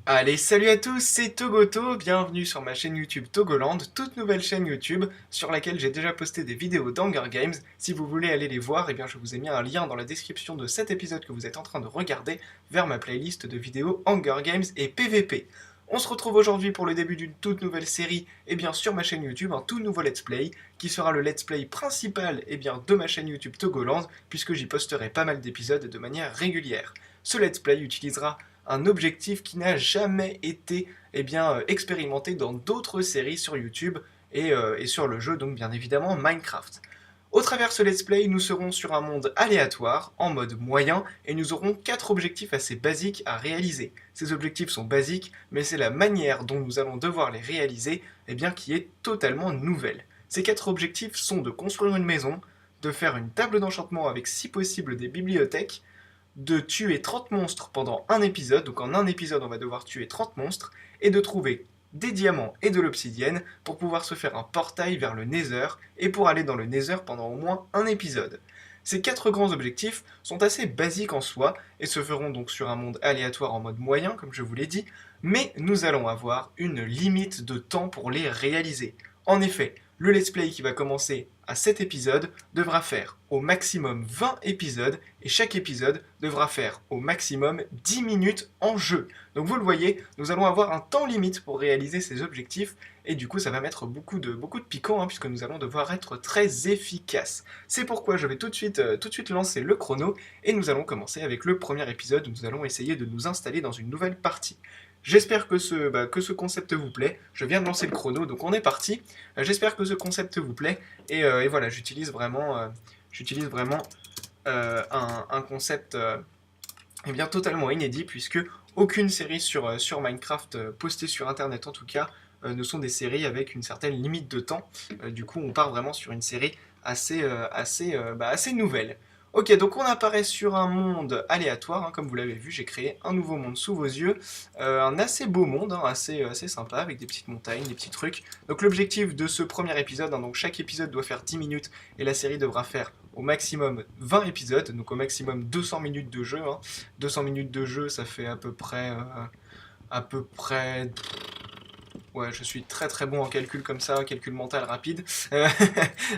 Allez, salut à tous, c'est Togoto, bienvenue sur ma chaîne YouTube Togoland, toute nouvelle chaîne YouTube sur laquelle j'ai déjà posté des vidéos d'Hunger Games. Si vous voulez aller les voir, eh bien je vous ai mis un lien dans la description de cet épisode que vous êtes en train de regarder vers ma playlist de vidéos Hunger Games et PVP. On se retrouve aujourd'hui pour le début d'une toute nouvelle série, et bien sur ma chaîne YouTube, un tout nouveau let's play, qui sera le let's play principal de ma chaîne YouTube Togoland, puisque j'y posterai pas mal d'épisodes de manière régulière. Ce let's play utilisera un objectif qui n'a jamais été expérimenté dans d'autres séries sur YouTube et sur le jeu, donc bien évidemment Minecraft. Au travers de ce let's play, nous serons sur un monde aléatoire, en mode moyen, et nous aurons 4 objectifs assez basiques à réaliser. Ces objectifs sont basiques, mais c'est la manière dont nous allons devoir les réaliser qui est totalement nouvelle. Ces 4 objectifs sont de construire une maison, de faire une table d'enchantement avec si possible des bibliothèques, de tuer 30 monstres pendant un épisode, donc en un épisode on va devoir tuer 30 monstres, et de trouver des diamants et de l'obsidienne pour pouvoir se faire un portail vers le Nether, et pour aller dans le Nether pendant au moins un épisode. Ces 4 grands objectifs sont assez basiques en soi, et se feront donc sur un monde aléatoire en mode moyen, comme je vous l'ai dit, mais nous allons avoir une limite de temps pour les réaliser. En effet, le let's play qui va commencer à cet épisode devra faire au maximum 20 épisodes et chaque épisode devra faire au maximum 10 minutes en jeu. Donc vous le voyez, nous allons avoir un temps limite pour réaliser ces objectifs et du coup ça va mettre beaucoup de piquant puisque nous allons devoir être très efficaces. C'est pourquoi je vais tout de suite lancer le chrono et nous allons commencer avec le premier épisode où nous allons essayer de nous installer dans une nouvelle partie. J'espère que ce concept vous plaît. Je viens de lancer le chrono, donc on est parti. J'espère que ce concept vous plaît. Et voilà, j'utilise vraiment un concept totalement inédit, puisque aucune série sur Minecraft postée sur Internet en tout cas ne sont des séries avec une certaine limite de temps. Du coup, on part vraiment sur une série assez nouvelle. Ok, donc on apparaît sur un monde aléatoire, comme vous l'avez vu, j'ai créé un nouveau monde sous vos yeux, un assez beau monde, assez sympa, avec des petites montagnes, des petits trucs. Donc l'objectif de ce premier épisode, donc chaque épisode doit faire 10 minutes, et la série devra faire au maximum 20 épisodes, donc au maximum 200 minutes de jeu. 200 minutes de jeu, ça fait à peu près. Ouais, je suis très très bon en calcul comme ça, calcul mental rapide. Euh,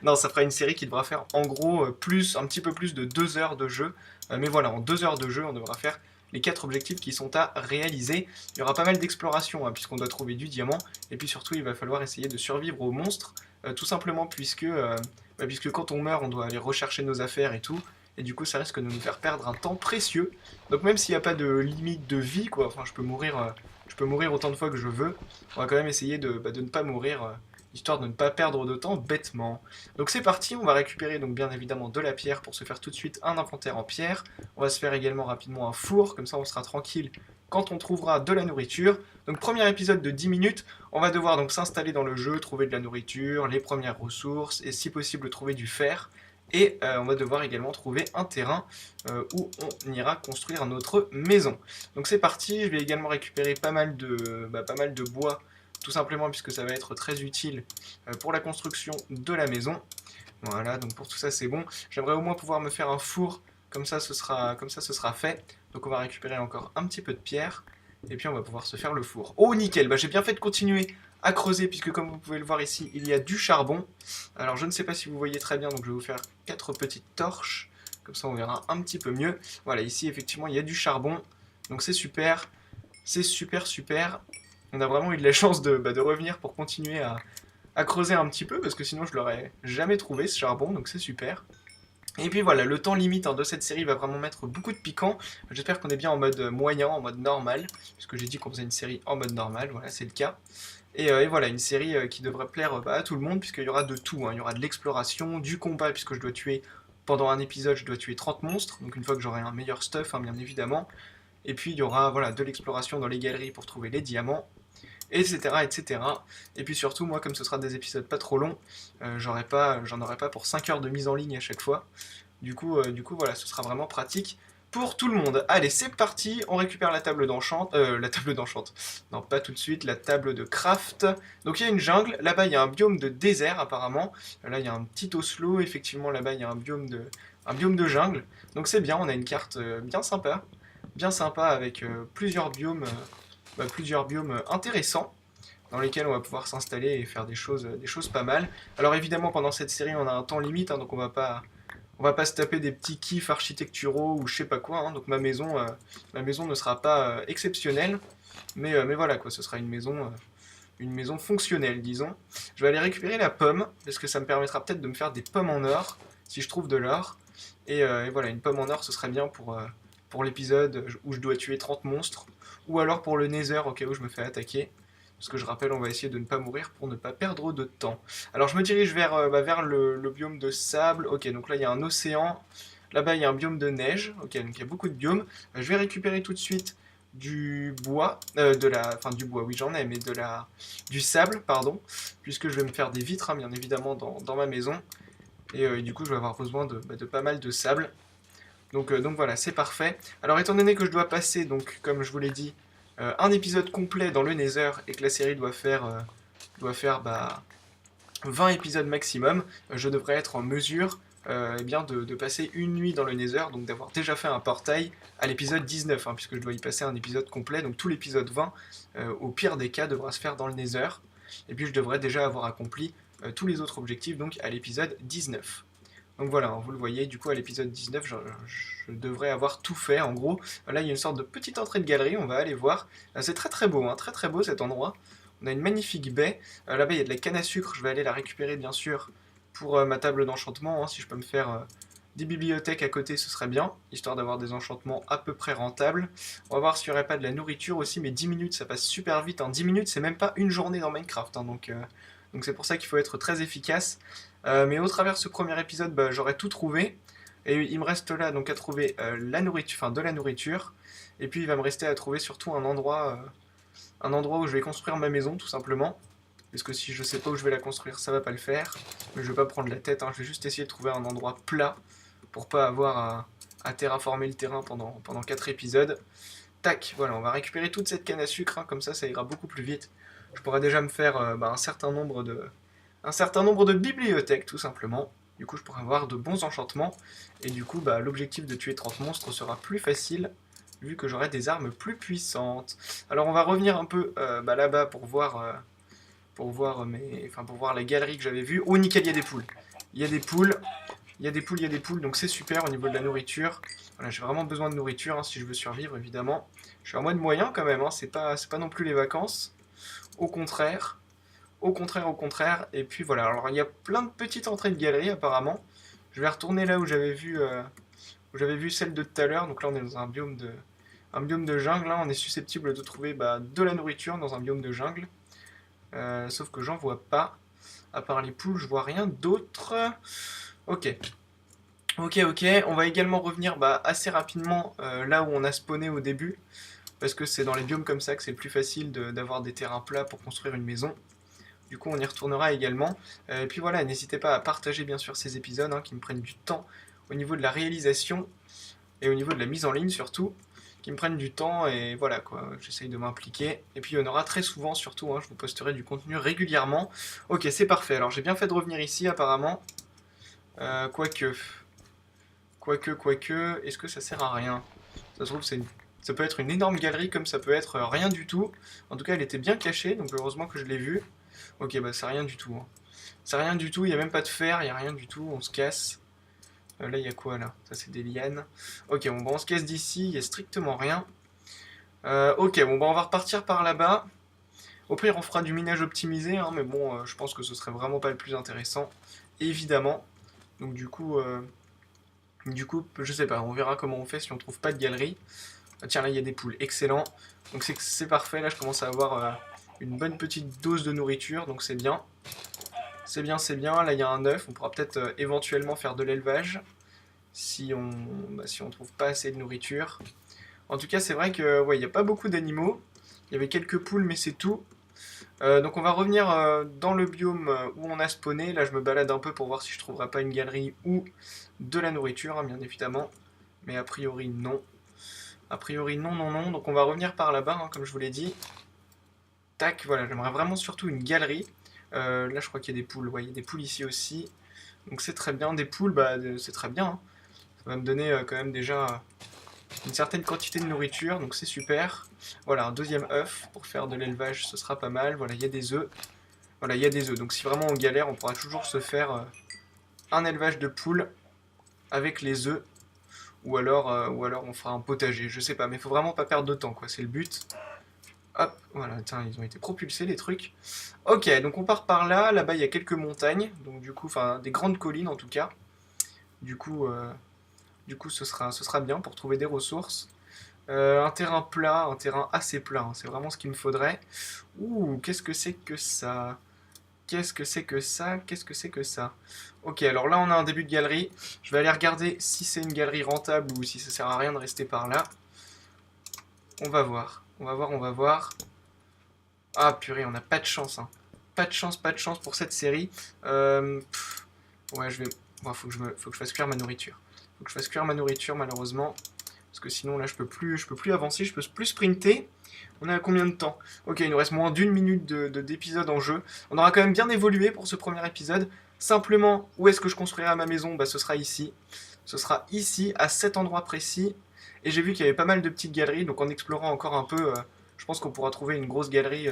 non, ça fera une série qui devra faire en gros un petit peu plus de 2 heures de jeu. Mais voilà, en 2 heures de jeu, on devra faire les 4 objectifs qui sont à réaliser. Il y aura pas mal d'exploration, puisqu'on doit trouver du diamant. Et puis surtout, il va falloir essayer de survivre aux monstres. Tout simplement puisque quand on meurt, on doit aller rechercher nos affaires et tout. Et du coup, ça risque de nous faire perdre un temps précieux. Donc même s'il n'y a pas de limite de vie, quoi, enfin je peux mourir autant de fois que je veux, on va quand même essayer de ne pas mourir, histoire de ne pas perdre de temps bêtement. Donc c'est parti, on va récupérer donc bien évidemment de la pierre pour se faire tout de suite un inventaire en pierre. On va se faire également rapidement un four, comme ça on sera tranquille quand on trouvera de la nourriture. Donc premier épisode de 10 minutes, on va devoir donc s'installer dans le jeu, trouver de la nourriture, les premières ressources, et si possible trouver du fer. Et on va devoir également trouver un terrain où on ira construire notre maison. Donc c'est parti, je vais également récupérer pas mal de bois, tout simplement puisque ça va être très utile pour la construction de la maison. Voilà, donc pour tout ça c'est bon. J'aimerais au moins pouvoir me faire un four, comme ça ce sera fait. Donc on va récupérer encore un petit peu de pierre, et puis on va pouvoir se faire le four. Oh nickel, j'ai bien fait de continuer à creuser, puisque comme vous pouvez le voir ici, il y a du charbon. Alors je ne sais pas si vous voyez très bien, donc je vais vous faire 4 petites torches, comme ça on verra un petit peu mieux. Voilà, ici effectivement il y a du charbon, donc c'est super super. On a vraiment eu de la chance de revenir pour continuer à creuser un petit peu, parce que sinon je l'aurais jamais trouvé ce charbon, donc c'est super. Et puis voilà, le temps limite de cette série va vraiment mettre beaucoup de piquant. J'espère qu'on est bien en mode moyen, en mode normal, puisque j'ai dit qu'on faisait une série en mode normal, voilà, c'est le cas. Et voilà, une série qui devrait plaire à tout le monde, puisqu'il y aura de tout. Il y aura de l'exploration, du combat, puisque pendant un épisode, je dois tuer 30 monstres, donc une fois que j'aurai un meilleur stuff, bien évidemment. Et puis il y aura voilà, de l'exploration dans les galeries pour trouver les diamants, etc., etc. Et puis surtout, moi, comme ce sera des épisodes pas trop longs, j'en aurai pas pour 5 heures de mise en ligne à chaque fois. Du coup, voilà, ce sera vraiment pratique pour tout le monde. Allez, c'est parti, on récupère la table d'enchant. La table d'enchant. Non, pas tout de suite, la table de craft. Donc il y a une jungle, là-bas il y a un biome de désert apparemment. Là il y a un petit oslo, effectivement là-bas il y a un biome de jungle. Donc c'est bien, on a une carte bien sympa avec plusieurs biomes plusieurs biomes intéressants dans lesquels on va pouvoir s'installer et faire des choses pas mal. Alors évidemment, pendant cette série, on a un temps limite, hein, donc on va pas se taper des petits kiffs architecturaux ou je sais pas quoi. Hein, donc ma maison ne sera pas exceptionnelle, mais voilà quoi, ce sera une maison fonctionnelle, disons. Je vais aller récupérer la pomme, parce que ça me permettra peut-être de me faire des pommes en or, si je trouve de l'or. Et voilà, une pomme en or, ce serait bien pour l'épisode où je dois tuer 30 monstres, ou alors pour le Nether, au cas où je me fais attaquer. Parce que je rappelle, on va essayer de ne pas mourir pour ne pas perdre de temps. Alors je me dirige vers le biome de sable. Ok, donc là il y a un océan. Là-bas il y a un biome de neige. Ok, donc il y a beaucoup de biomes. Je vais récupérer tout de suite du bois, enfin du bois, oui j'en ai, mais du sable, pardon, puisque je vais me faire des vitres, hein, bien évidemment, dans ma maison. Et du coup je vais avoir besoin de pas mal de sable. Donc voilà, c'est parfait. Alors étant donné que je dois passer, donc comme je vous l'ai dit, un épisode complet dans le Nether et que la série doit faire 20 épisodes maximum, je devrais être en mesure eh bien de passer une nuit dans le Nether, donc d'avoir déjà fait un portail à l'épisode 19, hein, puisque je dois y passer un épisode complet, donc tout l'épisode 20, au pire des cas, devra se faire dans le Nether, et puis je devrais déjà avoir accompli tous les autres objectifs, donc à l'épisode 19. Donc voilà, hein, vous le voyez, du coup à l'épisode 19, je devrais avoir tout fait en gros. Là il y a une sorte de petite entrée de galerie, on va aller voir. C'est très très beau, hein, très très beau cet endroit. On a une magnifique baie. Là-bas il y a de la canne à sucre, je vais aller la récupérer bien sûr pour ma table d'enchantement. Hein. Si je peux me faire des bibliothèques à côté, ce serait bien, histoire d'avoir des enchantements à peu près rentables. On va voir s'il n'y aurait pas de la nourriture aussi, mais 10 minutes ça passe super vite. Hein. 10 minutes c'est même pas une journée dans Minecraft, hein, donc c'est pour ça qu'il faut être très efficace. Mais au travers de ce premier épisode, j'aurais tout trouvé. Et il me reste là donc à trouver la nourriture, enfin de la nourriture. Et puis il va me rester à trouver surtout un endroit où je vais construire ma maison tout simplement. Parce que si je sais pas où je vais la construire, ça va pas le faire. Mais je vais pas prendre la tête, hein. Je vais juste essayer de trouver un endroit plat pour pas avoir à terraformer le terrain pendant 4 épisodes. Tac, voilà, on va récupérer toute cette canne à sucre, hein, comme ça ira beaucoup plus vite. Je pourrais déjà me faire un certain nombre de bibliothèques, tout simplement. Du coup, je pourrais avoir de bons enchantements. Et du coup, l'objectif de tuer 30 monstres sera plus facile, vu que j'aurai des armes plus puissantes. Alors, on va revenir un peu là-bas pour voir la galerie que j'avais vue. Oh, nickel, il y a des poules. Il y a des poules. Il y a des poules, donc c'est super au niveau de la nourriture. Voilà, j'ai vraiment besoin de nourriture hein, si je veux survivre, évidemment. Je suis en mode moyen quand même, hein, c'est pas non plus les vacances. Au contraire, au contraire. Et puis voilà, alors il y a plein de petites entrées de galerie apparemment. Je vais retourner là où j'avais vu celle de tout à l'heure. Donc là, on est dans un biome de jungle. Là, on est susceptible de trouver de la nourriture dans un biome de jungle. Sauf que j'en vois pas. À part les poules, je vois rien d'autre. Ok. Ok. On va également revenir assez rapidement là où on a spawné au début. Parce que c'est dans les biomes comme ça que c'est le plus facile d'avoir des terrains plats pour construire une maison. Du coup, on y retournera également. Et puis voilà, n'hésitez pas à partager bien sûr ces épisodes hein, qui me prennent du temps au niveau de la réalisation et au niveau de la mise en ligne surtout, qui me prennent du temps et voilà quoi, j'essaye de m'impliquer. Et puis il y en aura très souvent surtout, hein, je vous posterai du contenu régulièrement. Ok, c'est parfait. Alors j'ai bien fait de revenir ici apparemment. Quoique, est-ce que ça sert à rien? Ça se trouve, ça peut être une énorme galerie comme ça peut être rien du tout. En tout cas, elle était bien cachée, donc heureusement que je l'ai vue. Ok, c'est rien du tout. Hein. C'est rien du tout, il n'y a même pas de fer, il n'y a rien du tout, on se casse. Là, il y a quoi là? Ça, c'est des lianes. Ok, on se casse d'ici, il n'y a strictement rien. Ok, on va repartir par là-bas. Au pire, on fera du minage optimisé, hein, mais bon, je pense que ce serait vraiment pas le plus intéressant. Évidemment. Donc, je sais pas, on verra comment on fait si on trouve pas de galerie. Ah, tiens, là, il y a des poules, excellent. Donc, c'est parfait, là, je commence à avoir une bonne petite dose de nourriture, donc c'est bien. C'est bien. Là, il y a un œuf. On pourra peut-être éventuellement faire de l'élevage si on trouve pas assez de nourriture. En tout cas, c'est vrai que ouais, il n'y a pas beaucoup d'animaux. Il y avait quelques poules, mais c'est tout. Donc on va revenir dans le biome où on a spawné. Là, je me balade un peu pour voir si je trouverai pas une galerie ou de la nourriture, hein, bien évidemment. Mais a priori, non. A priori, non. Donc on va revenir par là-bas, hein, comme je vous l'ai dit. Tac, voilà, j'aimerais vraiment surtout une galerie. Là, je crois qu'il y a des poules. Ouais, il y a des poules ici aussi. Donc c'est très bien. Des poules, c'est très bien. Hein. Ça va me donner quand même déjà une certaine quantité de nourriture, donc c'est super. Voilà, un deuxième œuf pour faire de l'élevage, ce sera pas mal. Voilà, il y a des œufs. Voilà, il y a des œufs. Donc si vraiment on galère, on pourra toujours se faire un élevage de poules avec les œufs. Ou alors on fera un potager, je sais pas. Mais il faut vraiment pas perdre de temps, quoi. C'est le but. Hop, voilà, tiens, ils ont été propulsés les trucs. Ok, donc on part par là. Là-bas, il y a quelques montagnes. Donc du coup, enfin, des grandes collines en tout cas. Du coup, ce sera bien pour trouver des ressources. Un terrain plat, un terrain assez plat, hein, c'est vraiment ce qu'il me faudrait. Ouh, qu'est-ce que c'est que ça? Qu'est-ce que c'est que ça? Qu'est-ce que c'est que ça? Ok, alors là on a un début de galerie. Je vais aller regarder si c'est une galerie rentable ou si ça sert à rien de rester par là. On va voir, on va voir, on va voir. Ah purée, on n'a pas de chance, hein. Pas de chance pour cette série. Ouais, je vais... Bon, faut que je fasse cuire ma nourriture. Faut que je fasse cuire ma nourriture malheureusement. Parce que sinon là je peux plus avancer, je peux plus sprinter. On est à combien de temps? Ok, il nous reste moins d'une minute d'épisode en jeu. On aura quand même bien évolué pour ce premier épisode. Simplement, où est-ce que je construirai ma maison? Bah ce sera ici. Ce sera ici, à cet endroit précis. Et j'ai vu qu'il y avait pas mal de petites galeries, donc en explorant encore un peu, je pense qu'on pourra trouver une grosse galerie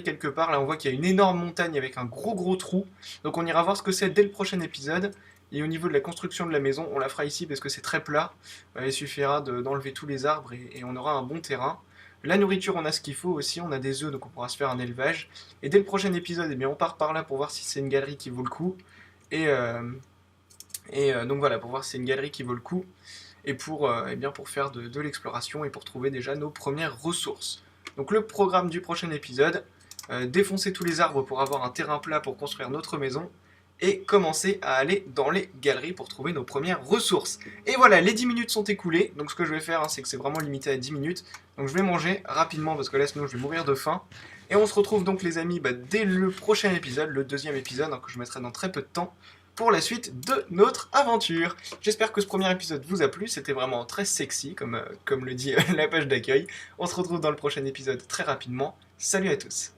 quelque part. Là on voit qu'il y a une énorme montagne avec un gros trou. Donc on ira voir ce que c'est dès le prochain épisode. Et au niveau de la construction de la maison, on la fera ici parce que c'est très plat. Il suffira d'enlever tous les arbres et on aura un bon terrain. La nourriture, on a ce qu'il faut aussi, on a des œufs, donc on pourra se faire un élevage. Et dès le prochain épisode, eh bien, on part par là pour voir si c'est une galerie qui vaut le coup. Et, donc voilà, pour voir si c'est une galerie qui vaut le coup. Et eh bien, pour faire de l'exploration et pour trouver déjà nos premières ressources. Donc le programme du prochain épisode, défoncer tous les arbres pour avoir un terrain plat pour construire notre maison et commencer à aller dans les galeries pour trouver nos premières ressources. Et voilà, les 10 minutes sont écoulées, donc ce que je vais faire, hein, c'est que c'est vraiment limité à 10 minutes. Donc je vais manger rapidement parce que là sinon je vais mourir de faim. Et on se retrouve donc les amis dès le prochain épisode, le deuxième épisode, hein, que je mettrai dans très peu de temps, pour la suite de notre aventure. J'espère que ce premier épisode vous a plu, c'était vraiment très sexy, comme le dit la page d'accueil. On se retrouve dans le prochain épisode très rapidement. Salut à tous.